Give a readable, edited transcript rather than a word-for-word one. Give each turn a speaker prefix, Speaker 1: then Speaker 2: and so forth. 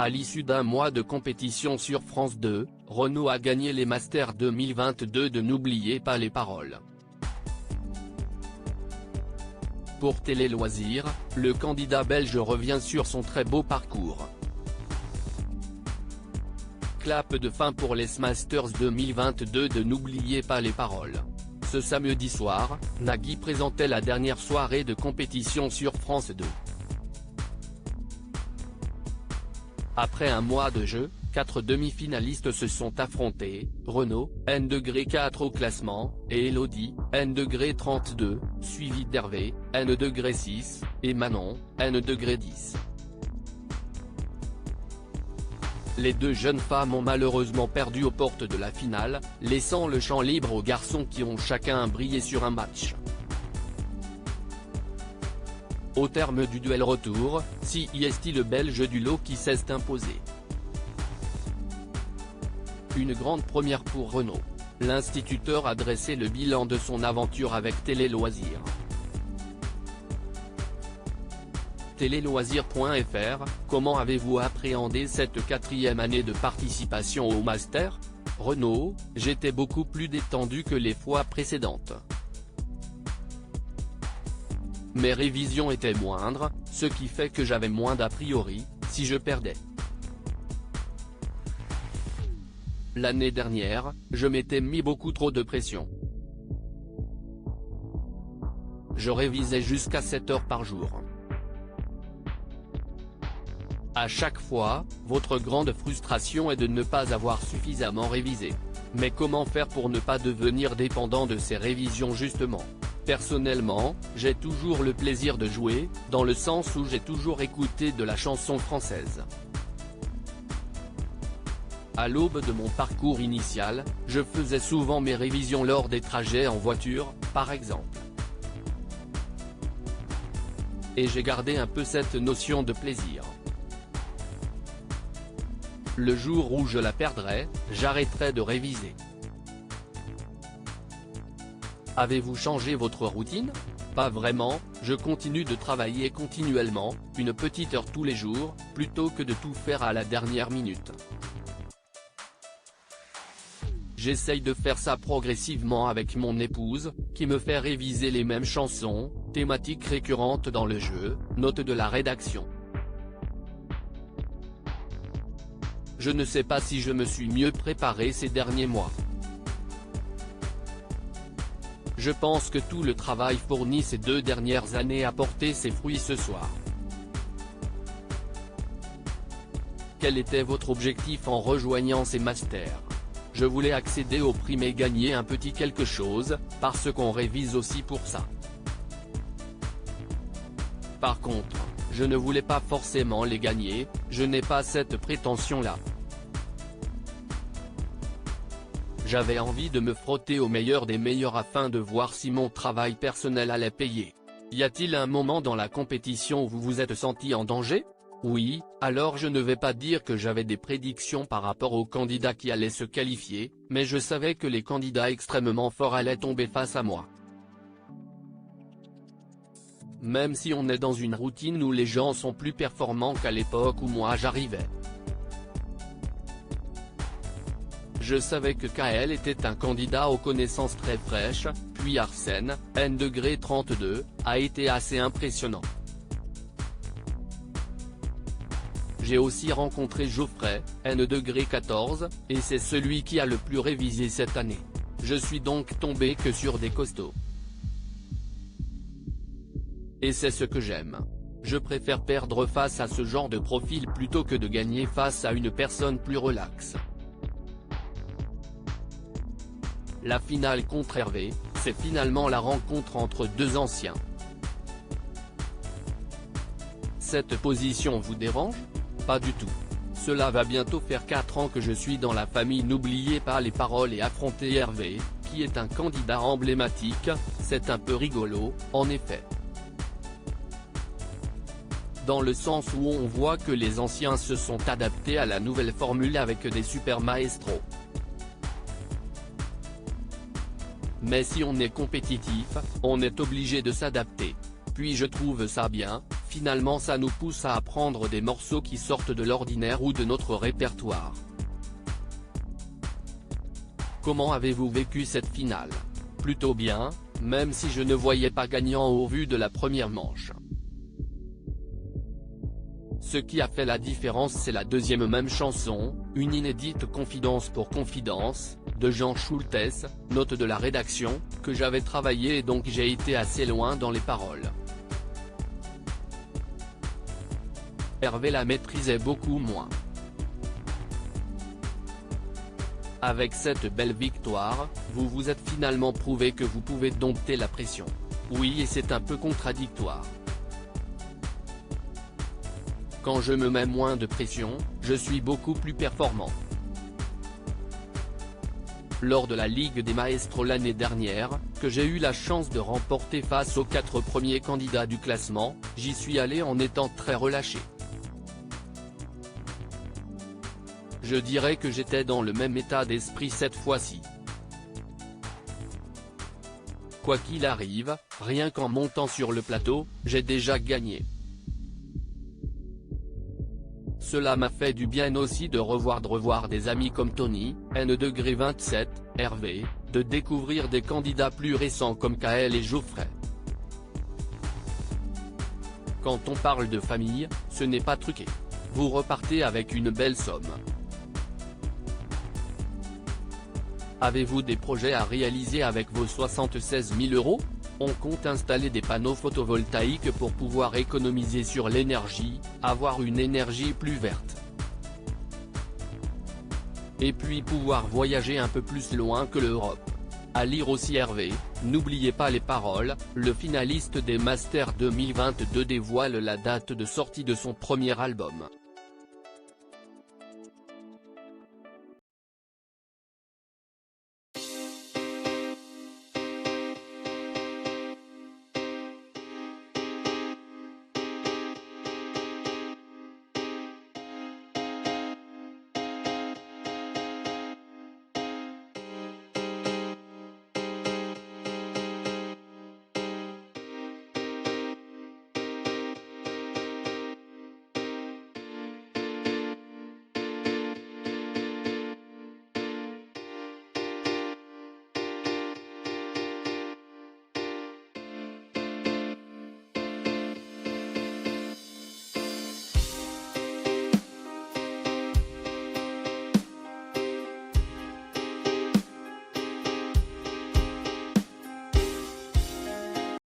Speaker 1: À l'issue d'un mois de compétition sur France 2, Renaud a gagné les Masters 2022 de N'oubliez pas les paroles. Pour Télé Loisirs, le candidat belge revient sur son très beau parcours. Clap de fin pour les Masters 2022 de N'oubliez pas les paroles. Ce samedi soir, Nagui présentait la dernière soirée de compétition sur France 2. Après un mois de jeu, 4 demi-finalistes se sont affrontés, Renaud, N-4 au classement, et Elodie, N-32, suivi d'Hervé, N-6, et Manon, N-10. Les deux jeunes femmes ont malheureusement perdu aux portes de la finale, laissant le champ libre aux garçons qui ont chacun brillé sur un match. Au terme du duel retour, c'est le Belge du lot qui s'est imposé. Une grande première pour Renaud. L'instituteur a dressé le bilan de son aventure avec Télé Loisirs. Téléloisirs.fr, comment avez-vous appréhendé cette 4e année de participation au Master ? Renaud, j'étais beaucoup plus détendu que les fois précédentes. Mes révisions étaient moindres, ce qui fait que j'avais moins d'a priori, si je perdais. L'année dernière, je m'étais mis beaucoup trop de pression. Je révisais jusqu'à 7 heures par jour. À chaque fois, votre grande frustration est de ne pas avoir suffisamment révisé. Mais comment faire pour ne pas devenir dépendant de ces révisions justement ? Personnellement, j'ai toujours le plaisir de jouer, dans le sens où j'ai toujours écouté de la chanson française. À l'aube de mon parcours initial, je faisais souvent mes révisions lors des trajets en voiture, par exemple. Et j'ai gardé un peu cette notion de plaisir. Le jour où je la perdrai, j'arrêterai de réviser. Avez-vous changé votre routine ? Pas vraiment, je continue de travailler continuellement, une petite heure tous les jours, plutôt que de tout faire à la dernière minute. J'essaye de faire ça progressivement avec mon épouse, qui me fait réviser les mêmes chansons, thématiques récurrentes dans le jeu, notes de la rédaction. Je ne sais pas si je me suis mieux préparé ces derniers mois. Je pense que tout le travail fourni ces 2 dernières années a porté ses fruits ce soir. Quel était votre objectif en rejoignant ces masters ? Je voulais accéder aux primes et gagner un petit quelque chose, parce qu'on révise aussi pour ça. Par contre, je ne voulais pas forcément les gagner, je n'ai pas cette prétention-là. J'avais envie de me frotter au meilleur des meilleurs afin de voir si mon travail personnel allait payer. Y a-t-il un moment dans la compétition où vous vous êtes senti en danger ? Oui, alors je ne vais pas dire que j'avais des prédictions par rapport aux candidats qui allaient se qualifier, mais je savais que les candidats extrêmement forts allaient tomber face à moi. Même si on est dans une routine où les gens sont plus performants qu'à l'époque où moi j'arrivais. Je savais que KL était un candidat aux connaissances très fraîches, puis Arsène, N-32, a été assez impressionnant. J'ai aussi rencontré Geoffrey, N-14, et c'est celui qui a le plus révisé cette année. Je suis donc tombé que sur des costauds. Et c'est ce que j'aime. Je préfère perdre face à ce genre de profil plutôt que de gagner face à une personne plus relaxe. La finale contre Hervé, c'est finalement la rencontre entre 2 anciens. Cette position vous dérange ? Pas du tout. Cela va bientôt faire 4 ans que je suis dans la famille N'oubliez pas les paroles et affronter Hervé, qui est un candidat emblématique, c'est un peu rigolo, en effet. Dans le sens où on voit que les anciens se sont adaptés à la nouvelle formule avec des super maestros. Mais si on est compétitif, on est obligé de s'adapter. Puis je trouve ça bien, Finalement ça nous pousse à apprendre des morceaux qui sortent de l'ordinaire ou de notre répertoire. Comment avez-vous vécu cette finale? Plutôt bien, même si je ne voyais pas gagnant au vu de la première manche. Ce qui a fait la différence c'est la deuxième même chanson, une inédite Confidence pour Confidence, de Jean Schultes, note de la rédaction, que j'avais travaillé et donc j'ai été assez loin dans les paroles. Hervé la maîtrisait beaucoup moins. Avec cette belle victoire, vous vous êtes finalement prouvé que vous pouvez dompter la pression. Oui et c'est un peu contradictoire. Quand je me mets moins de pression, je suis beaucoup plus performant. Lors de la Ligue des Maestros l'année dernière, que j'ai eu la chance de remporter face aux 4 premiers candidats du classement, j'y suis allé en étant très relâché. Je dirais que j'étais dans le même état d'esprit cette fois-ci. Quoi qu'il arrive, rien qu'en montant sur le plateau, j'ai déjà gagné. Cela m'a fait du bien aussi de revoir des amis comme Tony, N-27, Hervé, de découvrir des candidats plus récents comme Kael et Geoffrey. Quand on parle de famille, ce n'est pas truqué. Vous repartez avec une belle somme. Avez-vous des projets à réaliser avec vos 76 000 €? On compte installer des panneaux photovoltaïques pour pouvoir économiser sur l'énergie, avoir une énergie plus verte. Et puis pouvoir voyager un peu plus loin que l'Europe. À lire aussi Hervé, n'oubliez pas les paroles, le finaliste des Masters 2022 dévoile la date de sortie de son premier album.